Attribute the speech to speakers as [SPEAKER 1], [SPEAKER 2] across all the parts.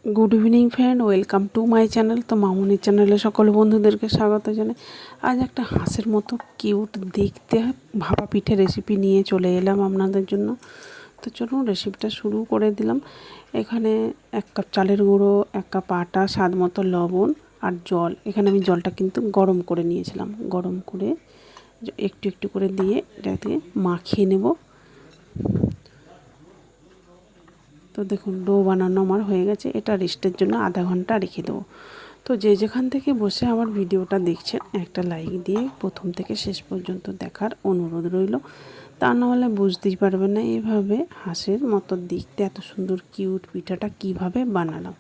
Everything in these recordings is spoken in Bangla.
[SPEAKER 1] Good evening friend, welcome to my channel. তো মামুনির চ্যানেলে সকল বন্ধুদেরকে স্বাগত জানাই। আজ একটা হাঁসের মতো কিউট দেখতে ভাপা পিঠে রেসিপি নিয়ে চলে এলাম আপনাদের জন্য। তো চলুন রেসিপিটা শুরু করে দিলাম। এখানে 1 কাপ চালের গুঁড়ো, 1 কাপ আটা, স্বাদ মতো লবণ আর জল। এখানে আমি জলটা কিন্তু গরম করে নিয়েছিলাম। গরম করে একটু একটু করে দিয়ে এটাকে মাখিয়ে নেব। তো দেখুন ডো বানানো আমার হয়ে গেছে। এটা রেস্টের জন্য আধা ঘন্টা রেখে দেবো। তো যে যেখান থেকে বসে আমার ভিডিওটা দেখছেন একটা লাইক দিয়ে প্রথম থেকে শেষ পর্যন্ত দেখার অনুরোধ রইল। তা নাহলে বুঝতেই পারবেন না এভাবে হাঁসের মতো দেখতে এত সুন্দর কিউট পিঠাটা কিভাবে বানালাম।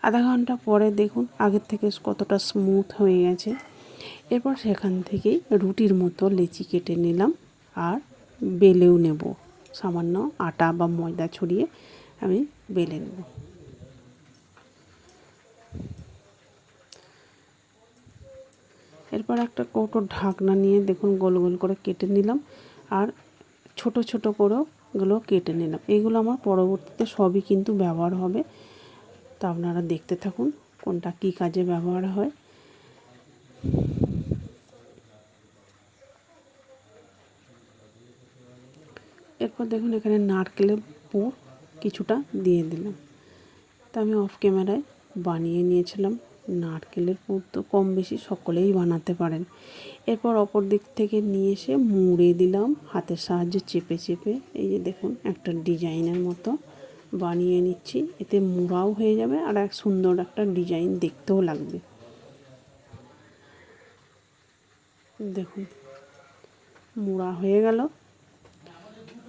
[SPEAKER 1] আধা ঘন্টা পরে দেখুন আগের থেকে কতটা স্মুথ হয়ে গেছে। এরপর সেখান থেকেই রুটির মতো লেচি কেটে নিলাম আর বেলেও নেব। সামান্য আটা বা ময়দা ছড়িয়ে আমি বেলে নেব। এরপর একটা কৌটোর ঢাকনা নিয়ে দেখুন গোল গোল করে কেটে নিলাম আর ছোট ছোট করেও এগুলো কেটে নিলাম। এইগুলো আমার পরবর্তীতে সবই কিন্তু ব্যবহার হবে। তা আপনারা দেখতে থাকুন কোনটা কী কাজে ব্যবহার হয়। এরপর দেখুন এখানে নারকেলের পুর কিছুটা দিয়ে দিলাম। তা আমি অফ ক্যামেরায় বানিয়ে নিয়েছিলাম। নারকেলের পুর তো কম বেশি সকলেই বানাতে পারেন। এরপর অপর দিক থেকে নিয়ে এসে মুড়ে দিলাম হাতের সাহায্যে চেপে চেপে। এই যে দেখুন একটা ডিজাইনের মতো বানিয়ে নিচ্ছি। এতে মুড়াও হয়ে যাবে আর এক সুন্দর একটা ডিজাইন দেখতেও লাগবে। দেখুন মুড়া হয়ে গেল।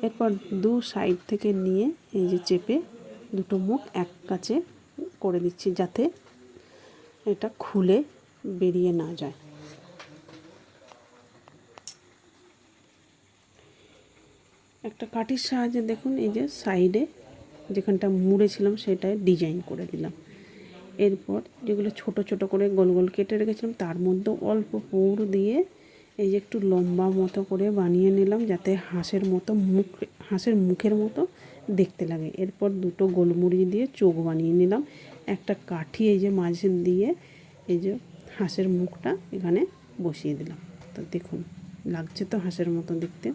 [SPEAKER 1] এরপর দু সাইড থেকে নিয়ে এই যে চেপে দুটো মুখ এক কাছে করে দিচ্ছি যাতে এটা খুলে বেরিয়ে না যায়। একটা কাঠির সাহায্যে দেখুন এই যে সাইডে যেখানটা মুড়েছিলাম সেটায় ডিজাইন করে দিলাম। এরপর যেগুলো ছোট ছোট করে গোল গোল কেটে রেখেছিলাম তার মধ্যে অল্প পুর দিয়ে এই যে একটু লম্বা মতো করে বানিয়ে নিলাম যাতে হাঁসের মুখের মতো দেখতে লাগে। এরপর দুটো গোলমরিচ দিয়ে চোখ বানিয়ে নিলাম। একটা কাঠি এই যে মাঝে দিয়ে এই যে হাঁসের মুখটা এখানে বসিয়ে দিলাম। তো দেখুন লাগছে তো হাঁসের মতো দেখতে,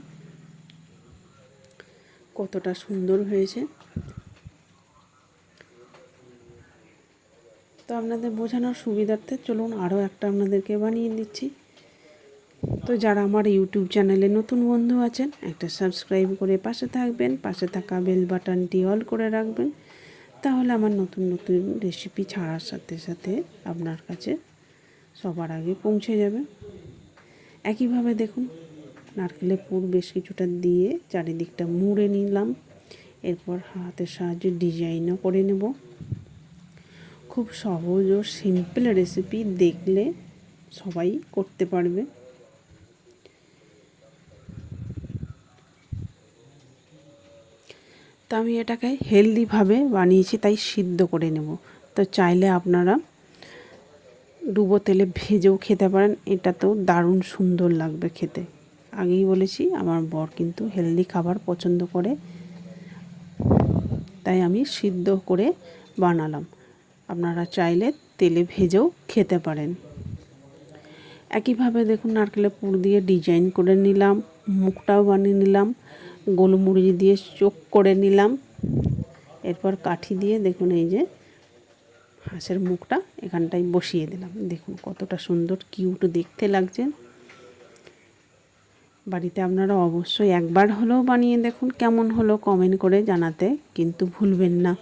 [SPEAKER 1] কতটা সুন্দর হয়েছে। তো আপনাদের বোঝানোর সুবিধার্থে চলুন আরও একটা আপনাদেরকে বানিয়ে দিচ্ছি। তো যারা আমার ইউটিউব চ্যানেলে নতুন বন্ধু আছেন একটা সাবস্ক্রাইব করে পাশে থাকবেন, পাশে থাকা বেল বাটনটি অল করে রাখবেন। তাহলে আমার নতুন নতুন রেসিপি ছাড়ার সাথে সাথে আপনার কাছে সবার আগে পৌঁছে যাবে। একইভাবে দেখুন নারকেলের পুর বেশ কিছুটা দিয়ে চারিদিকটা মুড়ে নিলাম। এরপর হাতের সাহায্যে ডিজাইনও করে নেব। খুব সহজ ও সিম্পল রেসিপি, দেখলে সবাই করতে পারবে। তো আমি এটাকে হেলদিভাবে বানিয়েছি তাই সিদ্ধ করে নেব। তো চাইলে আপনারা ডুবো তেলে ভেজেও খেতে পারেন, এটাতেও দারুণ সুন্দর লাগবে খেতে। আগেই বলেছি আমার বর কিন্তু হেলদি খাবার পছন্দ করে, তাই আমি সিদ্ধ করে বানালাম। আপনারা চাইলে তেলে ভেজেও খেতে পারেন। একইভাবে দেখুন নারকেলের পুর দিয়ে ডিজাইন করে নিলাম, মুখটাও বানিয়ে নিলাম, গোলমরিচ দিয়ে চোখ করে নিলাম। এরপর কাঠি দিয়ে দেখুন এই যে হাঁসের মুখটা এখানটায় বসিয়ে দিলাম। দেখুন কতটা সুন্দর কিউট দেখতে লাগছে। বাড়িতে আপনারা অবশ্যই একবার হলেও বানিয়ে দেখুন, কেমন হলো কমেন্ট করে জানাতে কিন্তু ভুলবেন না।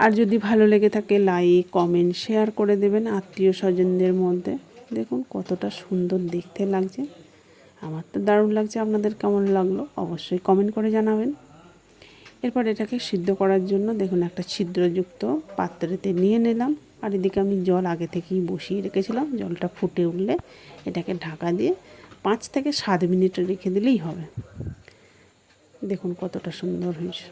[SPEAKER 1] আর যদি ভালো লেগে থাকে লাইক কমেন্ট শেয়ার করে দেবেন আত্মীয় স্বজনদের মধ্যে। দেখুন কতটা সুন্দর দেখতে লাগছে, আমার তো দারুণ লাগছে। আপনাদের কেমন লাগলো অবশ্যই কমেন্ট করে জানাবেন। এরপর এটাকে সিদ্ধ করার জন্য দেখুন একটা ছিদ্রযুক্ত পাত্রেতে নিয়ে নিলাম। আর এদিকে আমি জল আগে থেকেই বসিয়ে রেখেছিলাম। জলটা ফুটে উঠলে এটাকে ঢাকা দিয়ে 5 থেকে 7 মিনিট রেখে দিলেই হবে। দেখুন কতটা সুন্দর হয়েছে।